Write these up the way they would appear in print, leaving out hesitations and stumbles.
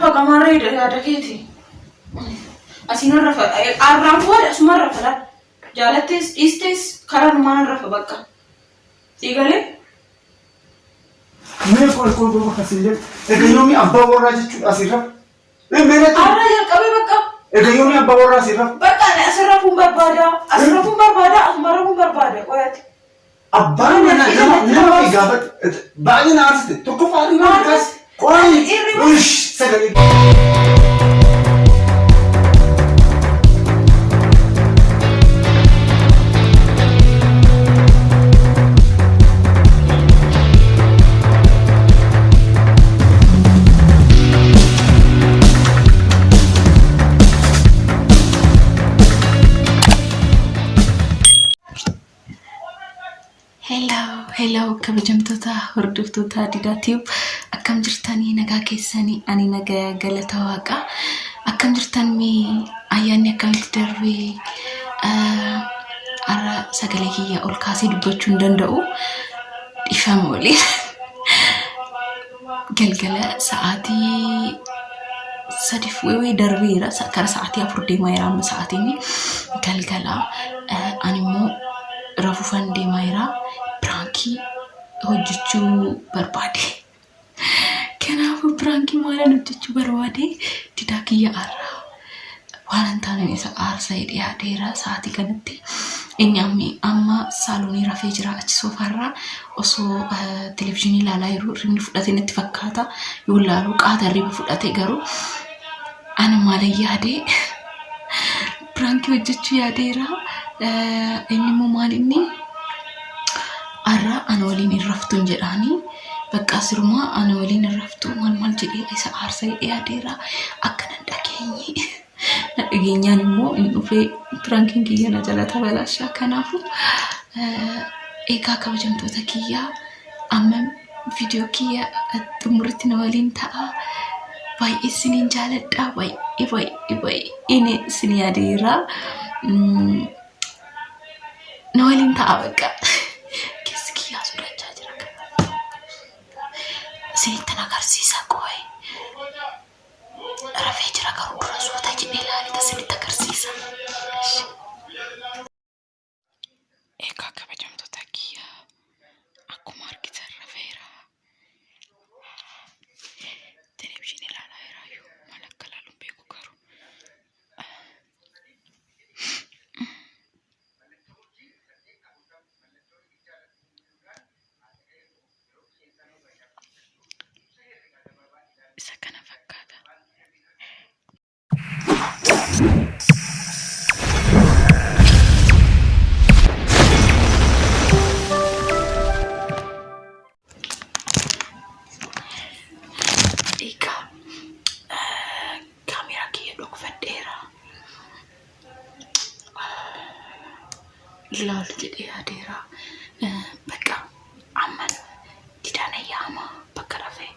بقى مريض يا دكيتي أسينا رفع أرامفور اسمه رفع لا جالتيس إستيس كرر ما نرفع بقى تيجالي مين كل بكسيلة إجيومي أبا وراجع شو أسيرة مين أراجع كبي بقى إجيومي أبا وراجع أسيرة بقى أنا أسرفهم بربادا أسمرهم بربادا ويات أبا نما إجابة بعدين عرفت تكف على ما كاس كويس وش سجل Hello kabajamtoota hordoftoota Didaatiif akkam jirtanii nagaa keessanii ani nagaa galata waaqa akkam jirtan mi ayyaanni akkamitti darbee ara sagalee kiyya ol kaasee dubbachuu hin danda'u ifama waliin galgala sa'aatii sadif wewe darbeera kara sa'aatii 4 deemaa jira amma sa'aatiin galgala animmoo rafufan deemaa jira Pranki hojjechuu barbaade. Kanaafuu pranki maalan hojjechuu barbaade didaa kiyya arraa. Waan taaneen isa aarsaa dhiyaateera sa'aatii kanatti. Inni amma saaloonii rafee jira achi soofaarraa osoo televezyiinii ilaalaa jiru rifni fudhatee natti fakkaata. Yoo ilaalu qaata riba fudhatee garuu ana maalan yaade pranki hojjechuu yaadeera. Inni immoo maalinni Arra ana waliin irraftuun jedhaanii bakka asiruma ana waliin irraftuu maal jedhee isa aarsaa dhiyaateera akkanan dhageenyaan immoo inni dhufee prankiin kiyya na jala tabalashaa kanaafuu eegaa kabajamtoota kiyyaa amma viidiyoo kiyya xumuritti na waliin ta'a baay'ee isiniin jaaladha baay'ee inni isin yaadeera na waliin ta'a bakka Sinitan agarsiisa qoy. Rafee jira garuu dura suuta jedhee ilaalita sinitti agarsiisa. Egaa kabajamtoota kiyya akkuma argitan rafeera. Televezyiinii ilaalaa jira yoo maal akka ilaalu hin beeku garuu. Isa kana fakkaata. Egaa kaameraa kiyya dhokfadheera. Ilaalu jedhee yaadeera. Bakka amman didaan ayyaama bakka rafee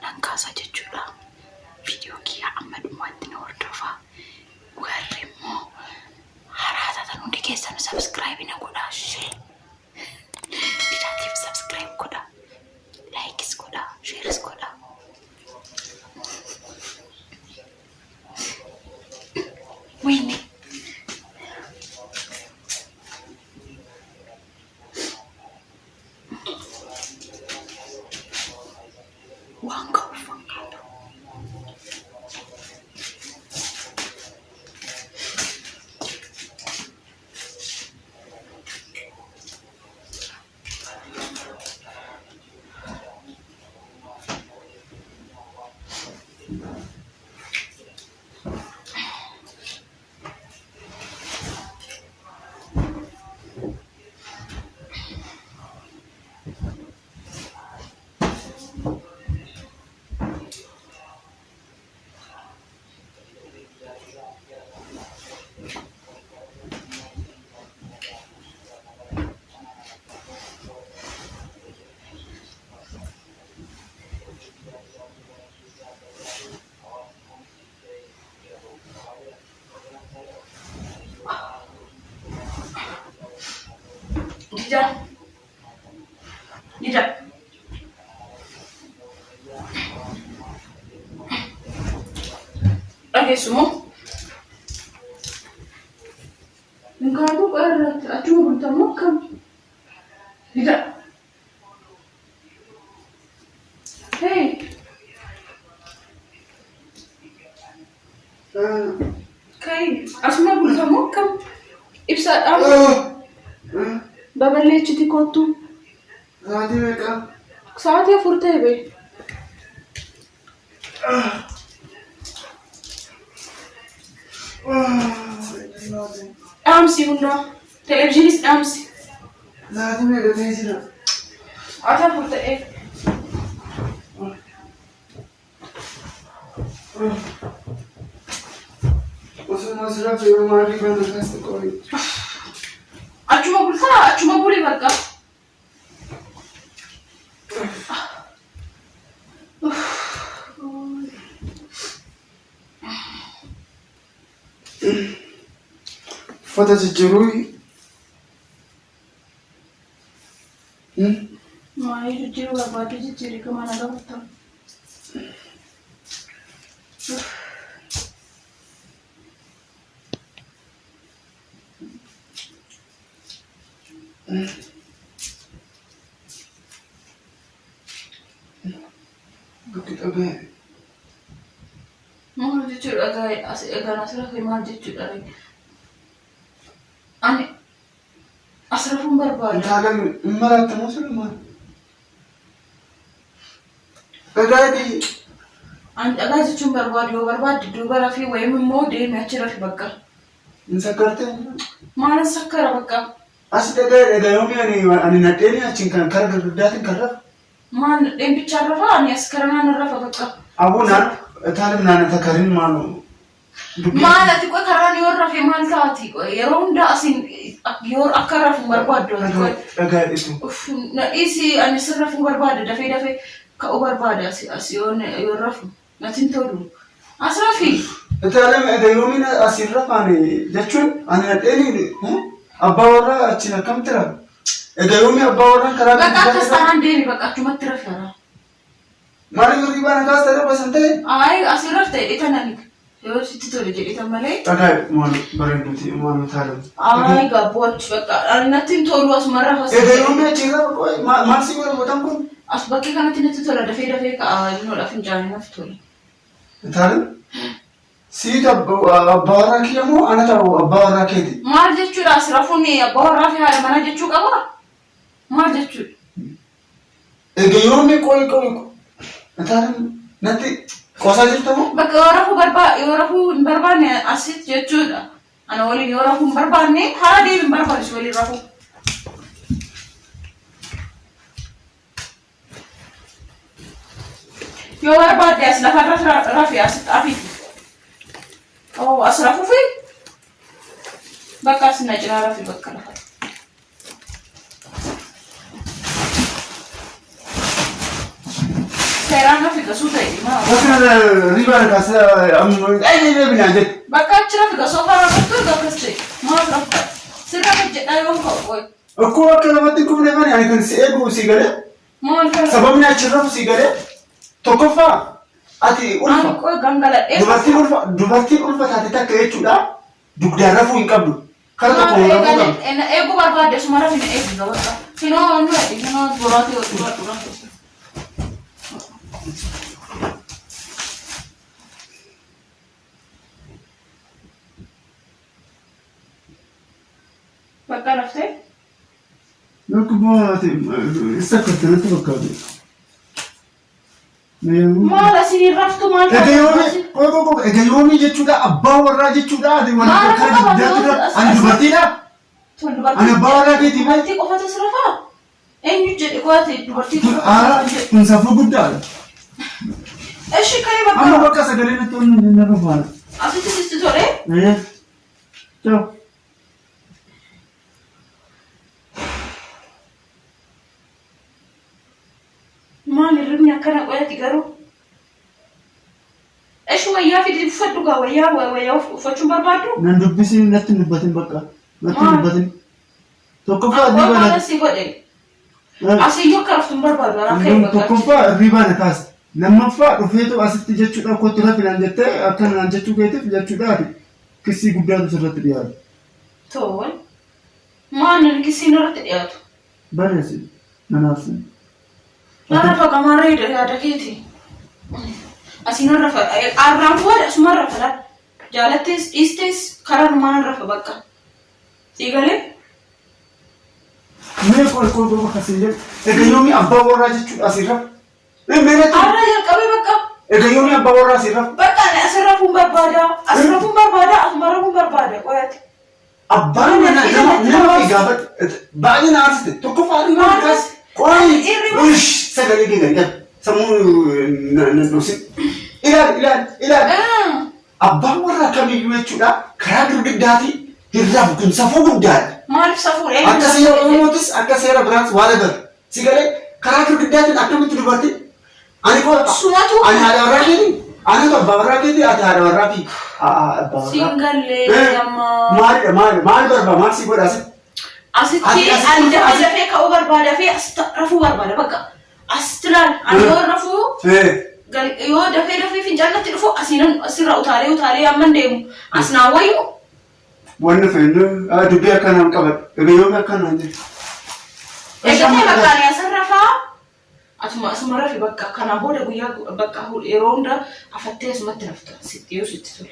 nan kaasa jechuudha. Viidiyoo kiyya amma dhumaatti na hordofaa. Warri immoo haaraa taatan hundi keessan subscribe na godhaa ishee. Didaatiif subscribe godhaa. Likes godhaa. Shares godhaa. Wayne. Waan qabu fakkaatu. Dida. dhageessumoo. Nkaatu irratti achuma bultamoo akkam. Dida. Hey. Kai asuma bultamoo akkam. Ibsaadhaan. Baballeechiti kottu. Sa'aatii meeqa? Sa'aatii 4 ta'e bee. Dhaamsi hundaa. Televezyiinis dhaamsi. Sa'aatii meeqa ta'ee jira? Sa'aatii 4 ta'e. Osoo asirraa fayyadu maalii kan akkas ta'e? Achuma bultaa achuma bulii bakka. Uffata jijjiiruu Maalii jijjiiruu barbaadu jijjiirri gama nagaa bultaa. bakki dhaga'e. Maal jechuudha egaan asirratti maal jechuudha? Ani asirratti barbaada. Intaalan hin maraatamoo sirriimaa? Dhagaadhi. Ani dhagaa jechuun barbaadu yoo barbaadde duuba rafii wayim immoo deemee achi rafi bakka. Hin sakkartee? Maal sakkara bakka? As dhagaa'e yoomii ani nadheenii achiin kan kara gurguddaatiin kan rafu. Maal nadheen bichaan rafa ani as kara naan rafa bakka. Abuunaan taalim naana takariin maalu. Maal ati qoy karaan yoo rafe maal taati qoy yeroo hundaa asiin yoo akka rafu barbaaddu ati qoy. Dhagaadhitu. Nadhiisi ani sirrafu barbaada dafee ka'uu barbaada as yoo rafu natiin tolu. As rafi. Taalim yoomii asiin rafaani jechuun ani nadheenii abbaa warraa achiin akkamitti rafu? Yoomii abbaa warraan karaa bakka akkas taanaan deemi bakka achumatti rafeera. Maali yoo riibaan akkas ta'e basan ta'e? Ayi asiin rafte jedhitan yoo sitti tole jedhitan malee. Dhagaa'e maal bareeduuti maal taalim. Ayi gabboo achi bakka natiin tolu asuma rafa. Yoomii achiin rafu maal si godhamuutan kun? As bakkee kanatti natti tola dafee ka'a innoodha fincaanii naf tola. Taalim? Siita abbaa warraa kiyya moo ana ta'u abbaa warraa keeti? Maal jechuudha as rafuun abbaa warraa fi haadha manaa jechuu qabaa? Maal jechuudha? Yoomii qoy. Taalim natti qoosaa jirta moo? Bakka yoo rafuu hin barbaanne asitti jechuudha. Ana waliin yoo rafuu hin barbaanne haala deebiin barbaadis waliin rafuu. Yoo barbaadde as lafarra rafi asitti afiifi. As rafuufi bakka as na cinaa rafi bakka lafa. Seeraan rafi gasuu ta'e maa. Bakka riibaan kaasa binaan jette. Bakka achi rafi gasoo fara bakka bakkas ta'e maaf rafa. Sirra jedhaa yoo ka'u qoy. Akkuma akka lamatti kumne mani ani kan si eegu si galee. Maal kana? Sababni achi rafu si galee. Tokkoffaa ati ulfa. Ani qoy gangaladhee. Dubartiin ulfa taate takka jechuudha. Dugdaan rafuu hin qabdu. Kara tokko rafuu qabdu. Eeguu barbaadde suma rafi na eegu gabaadha. Sinoo wanni ati sinoo boraatii hodhuu rafu. Bakka raftee? Bakka bohaate isa kattanatti fakkaate. Maal asiin raftu maal Yoomii jechuudha abbaa warraa jechuudha. Ani dubartiidha. Ani abbaa warraa keetii maal? Dubartii qofatu as rafaa? Eenyu jedhe qo'ate dubartii qofatu? Kun safuu guddaadha. Eshi ka'ee bakka. Amma bakka sagalee natti ol hin rafaadha. Asitti sitti tole? Ciao. Maal irribni akkana qo'ati garuu? Eshi wayyaa fidi uffadhu gaa wayyaa uffachuun barbaaddu? Nan dubbisiin natti dubbatin bakka. Natti dubbatin. Tokkoffaa adii baala. Maal si godhe? Asiyyoo akka raftuun barbaadu. Tokkoffaa riibaan kaasa. lammaffaa dhufeetu asitti jechuudha kottu rafinaan jettee akkanaan jechuu keetiif jechuudhaati kissii guddaatu sirratti dhiyaatu. Tol. Maanni kisiin irratti dhiyaatu? Barreessi nanaaf. Nara faqa maree yaada keeti. Asiin rafa arraan booda asuma rafa la. Jaalattees dhiistees karaan maan rafa bakka. Siigalee? Mee qool akkasii jedhu egaa yoomii abbaa warraa jechuudha asirra. Arra jalqabee bakka. Egaa yoomii abbaa warraa asirra. Bakka asirra fuun barbaada. Asirra fuun barbaada. Asuma rafuun barbaada. Qoyate. Abbaan nama gaafate baay'ee na aarsite tokko faadhi nama kaas qoy sagalee keenya sammuu nan dhoosin ilaali abbaan warra kamiyyuu jechuudha karaa girgiddaatii hirraaf kun safuu guddaadha. Maaliif safuudha? Akka seera Oromootis akka seera biraas waan agarra sigalee karaa girgiddaatiin akkamitti dubartii ani haadha warraa keetii ani abbaa warraa keetii ati haadha warraa fi Singalee nama. Maal barbaada? Maal si godha asitti? Asitti ani dafee ka'uu barbaada fi rafuu barbaada bakka. Asitti laal ani yoo rafuu yoo dafee fincaanatti dhufu asirra utaalee amman deemu as naa wayyu. Wanni feenyu dubbii akkanaan qabadha. Egaa yoomii akkanaan jiru. Eegatee bakka ani asirra faa. Asuma rafi bakka kana booda guyyaa bakka yeroo hunda afattee asumatti rafta sitti yoo sitti tole.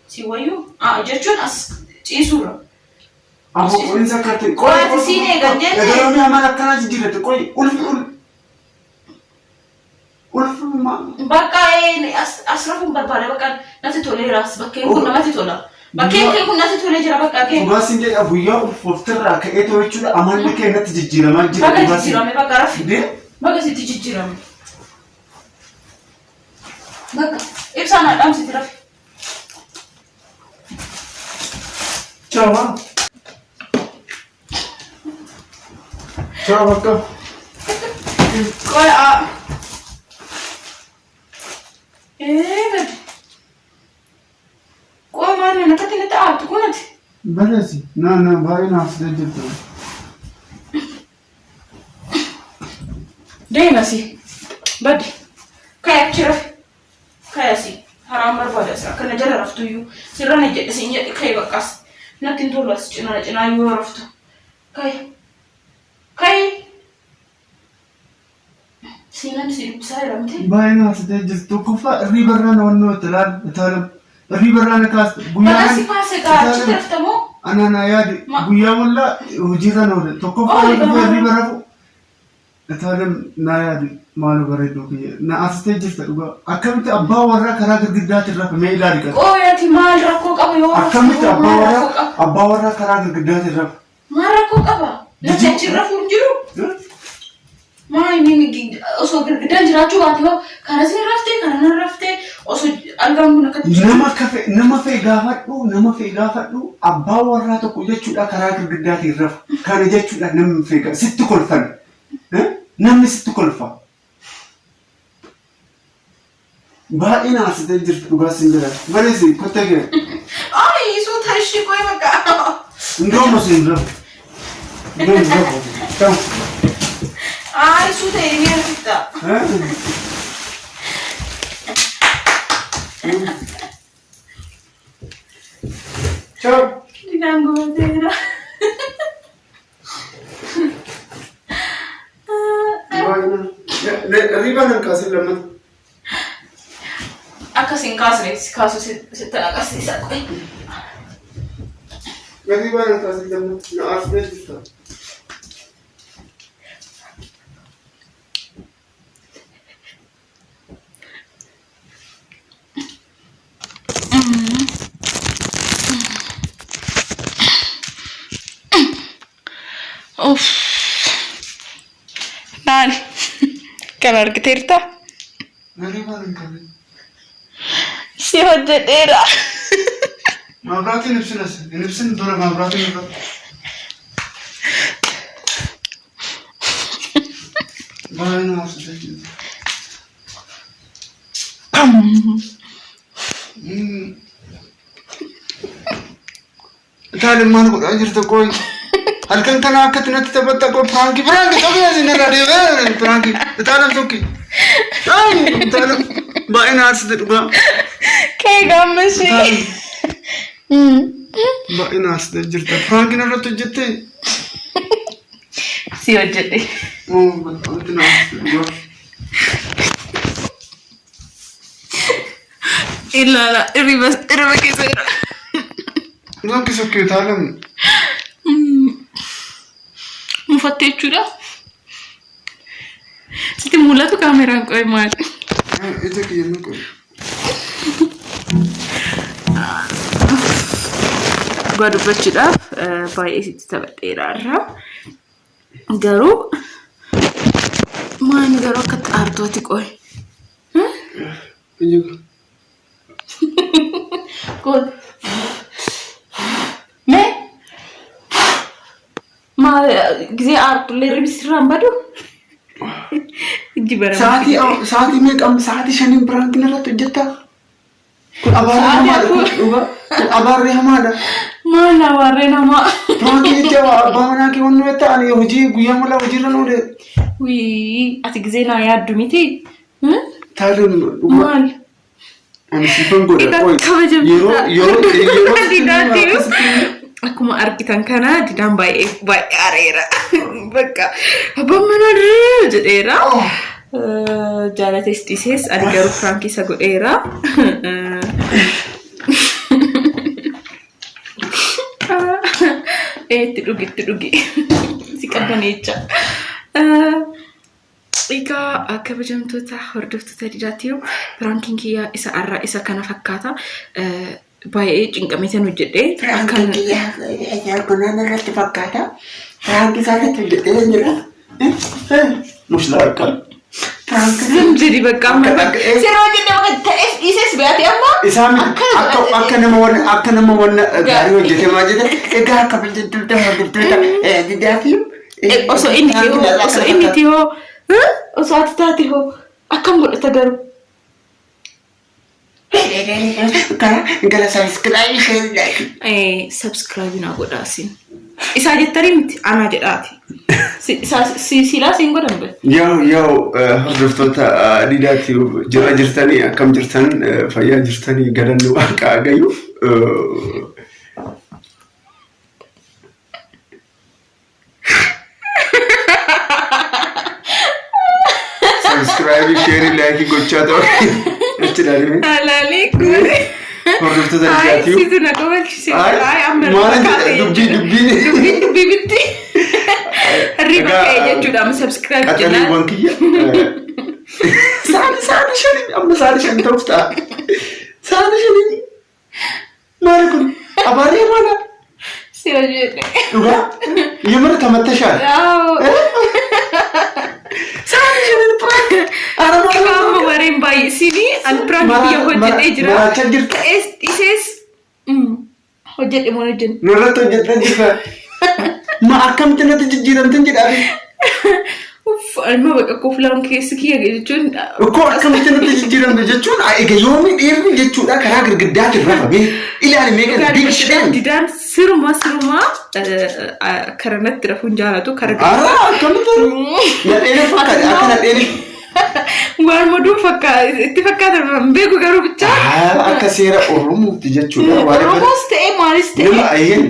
Si wayyu jechuun as ciisuudha. Kunis akkatti qoyati siin eegan jette. Egaa yoomii amaan akkanaa jijjiirratti qoy ulfi bakka as rafuun barbaada bakka natti toleeraas bakkeen kun namatti tola. Bakkeen kun natti tolee jira bakka kee. Dhugaasiin jedha guyyaa ulfooftirraa ka'ee ta'uu jechuudha amalli kee natti jijjiiramaa jira. Bakka jijjiirame bakka rafi. Bakka sitti jijjiirame. Bakka ibsaan haadhaan sitti rafi. Ciao. Ciao bakka. Qoya. Gadi. Qoya maali nakatti natti aatu kunati. Barreessi baay'ee naaf jirtu. Deemasi. Baddi. Kaya achi rafi. Kayasi. Haraan barbaada akkana jala raftuyyuu sirra na jedhe siin jedhe kayi baqqaas. Natti hin tolu as cinaa yoo raftu. Kayi. Siinaan si dubbisaa jedhamte. Baay'ee naaf jirtu tokkoffaa irrii barraan wannoo itti ilaalu irrii barraan kaas Bakka si kaase gaachi raftamoo. Anana yaadi guyyaa wallaa hojiirra noole tokkoffaa irrii barrafu. Itaalim na yaadi maal bareedu kiyya na asitee jirta dhugaa akkamitti abbaa warraa karaa girgiddaatiin rafa mee ilaali qaba. Qoyati maal rakkoo qaba yoo akkamitti abbaa warraa karaa girgiddaatiin rafa. Maal rakkoo qaba? Natti achi rafuu hin jiru. Maayini osoo girgiddaan jiraachuu baate hoo kana siin raftee kana nan raftee osoo argaan kun akkatti. Nama fee gaafadhu abbaa warraa tokko jechuudha karaa girgiddaatiin rafa kana jechuudha namni fee sitti kolfan. Namni sitti kolfa. Baay'ee naasitee jirtu dhugaasiin jira. Barreessi kottee kee. Suuta ishee qoy bakka. Ndooma siin rafu. Ciao. Suuta hiriyaa fitta. Ciao. Dinaan gooteera. Riba nan kaasee lamman. Akkasiin kaasne kaasu sitti agarsiisa qoy. Riba nan kaasee lamman na arsee jirta. Maali? Kan argiteerta? Riba nan kaasee. Si hojjedheera. Mabraatiin ibsin dura mabraatiin irra. Baay'ee naasitee jirtu. Itaalim maal godhaa jirta qoy. Halkan kana akka tinatti taphatta ko Franki qabee isin irra deebi'ee Franki itaalam tokki. Itaalam baay'ee naasite dhugaa. Kee gammashee. Baay'ee naasite jirta. Franki narratti hojjettee. Si hojjette. Wanti naasite dhugaa. Ilaala irriba keessa jira. Wanti sokkee itaalam. Mufattee jechuudha. Sitti mul'atu kaameraan qo'ee maali? Ija kiyya nu qo'e. Dhugaa dubbachuudhaaf baay'ee sitti taphadheera irraa. Garuu maani garuu akka xaartooti qo'e. Kun mee maal gisee aartulee ribisirraan badu? Sa'aatii meeqam sa'aatii shaniin Firaankiin irratti hojjetta? Kun abaarree hamaadha. Abaarree hamaadha. Maal abaarree namaa? Firaankiin jecha abbaa manaa kee wannu ta'an hojii guyyaa mala hojiirra nuudhe. Wii ati gisee naa yaaddu miti? Taaluun dhugaa. Maal? Ani siifan godha. Yeroo akkuma argitan kana didaan baay'ee aareera. Bakka abbaan manaa jedheera. Jaalates dhiises ani garuu Firaankii isa godheera. Itti dhugi. Si qabbaneecha. Egaa kabajamtoota hordoftoota Didaatiif Firaankiin kiyyaa isa arraa isa kana fakkaata. Baay'ee cinqameetan hojjedhee Firaankiin kiyyaa kunaan irratti fakkaata. Firaankiin isaanitti hojjedhee jira. Mushlaaqqa. Firaankiin jedhi bakka amma siroo jennee bakka ta'es dhiises beekatee amma. Isaan akka nama wanna gaarii hojjetee maa jedhe egaa akka bilchiltoota hordoftoota Didaatiif. Osoo inni tihoo osoo ati taate hoo akkam godhata garuu. Gara Subscribe naa godhaasin. Isaa jettanii miti anaa jedhaati. Silaa siin godhan be. Yoo hordoftoota Didaatiif jira jirtanii akkam jirtan fayyaa jirtanii galanni waaqa gayu. Subscribe, share, like, gochaa ta'u. Achi ilaalee. Alaalee guure. Hordoftoota Didaatiif. Situ na qabachiise. Dubbii bitti. Riba ka'e jechuudha amma subscribe jennaan. Qaxaliiwwan kiyya. Saani shanii amma saani shanii ta'uuf ta'a. Saani shanii. Maali kun abaaree maala? Si hojjedhe. Dhugaa? Yemmuu tamatta shaala. Saani shanii Firaank. Kama wareen baay'isini an Firaank biyya hojjedhee jira. Maraachaa jirtu. Dhiises hojjedhe moo hojjedhe? Nurratti hojjedhan jirta. Ma akkamitti natti jijjiiramtan jedhaafi? Alma bakka kooflaan keessi kiyya jechuun. Akkoo akkamitti natti jijjiiramte jechuun egaa yoomii dhiirri jechuudha karaa girgiddaatiin rafamee ilaali meeqa big shame. Didaan siruma karanatti rafuun jaalatu kara girgiddaa. Akkamitti? Nadheene fakkaate akka nadheene. Waan moduu itti fakkaatan beeku garuu bicha. Akka seera Oromootti jechuudha. Oromoos ta'ee maalis ta'ee. Nama ayyeen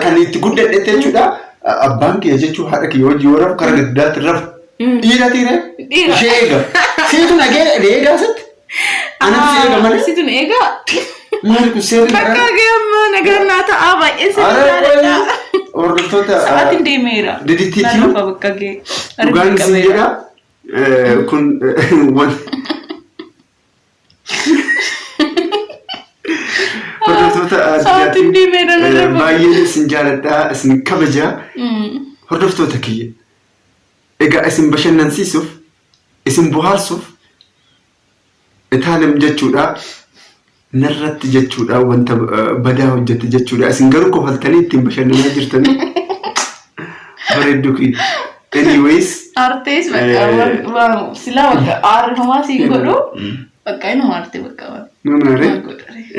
kan itti guddadhette jechuudha. Abbaan kiyya jechuun haadha kiyya hojii yoo rafu karaa girgiddaatti rafu. Dhiira. Ishee eega. Seetu eegaa asitti. Anatti eega malee. Situn eegaa. Maali kun seerri bakka gamma nagarnaa ta'aa baay'ee seerri. Hordoftoota. Sa'aatiin deemeera. Diditiitiin. Dhugaan isin jedhaa. Kun hordoftoota baay'een isin jaaladhaa isin kabajaa hordoftoota kiyya egaa isin bashannansiisuuf isin bohaarsuuf itaalam jechuudha narratti jechuudha wanta badaa hojjette jechuudha isin garuu kofaltanii ittiin bashannanaa jirtanii bareedduu kiyya. Anyways, artes bakka sila bakka arhumaa si godhu bakka inni maarte bakka.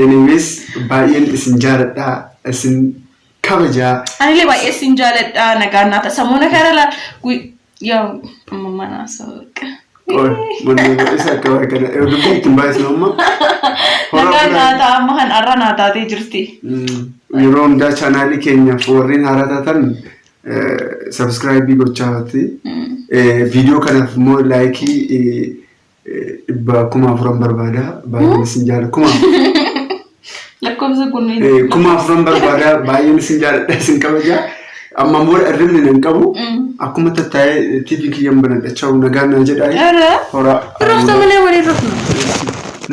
Anyways, baay'een isin jaaladhaa isin kabaja. Ani le baay'ee siin jaaladha nagaan naata samuuna kana la yaa mana soqa. Mana isa akka kana dubbii ittiin baay'isnu amma. Nagaan naata amma kan arra naataatee jirti. Yeroo hundaa chaanaalii keenyaaf warreen haaraa taatan subscribe gochaati. Video kanaaf immoo laayikii 4,000 barbaada. Baay'een isin jaalladha. Lakkoofsa kunneen. 4,000 barbaada. Baay'een isin jaalladha isin kabaja. Amma immoo irrimni nan qabu. Akkuma tattaa'ee TV kiyyaan banadhachaa nagaan naa jedhaa. Horaa. Rafta malee waliin rafna.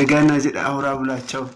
Nagaan naa jedhaa horaa bulaachaa.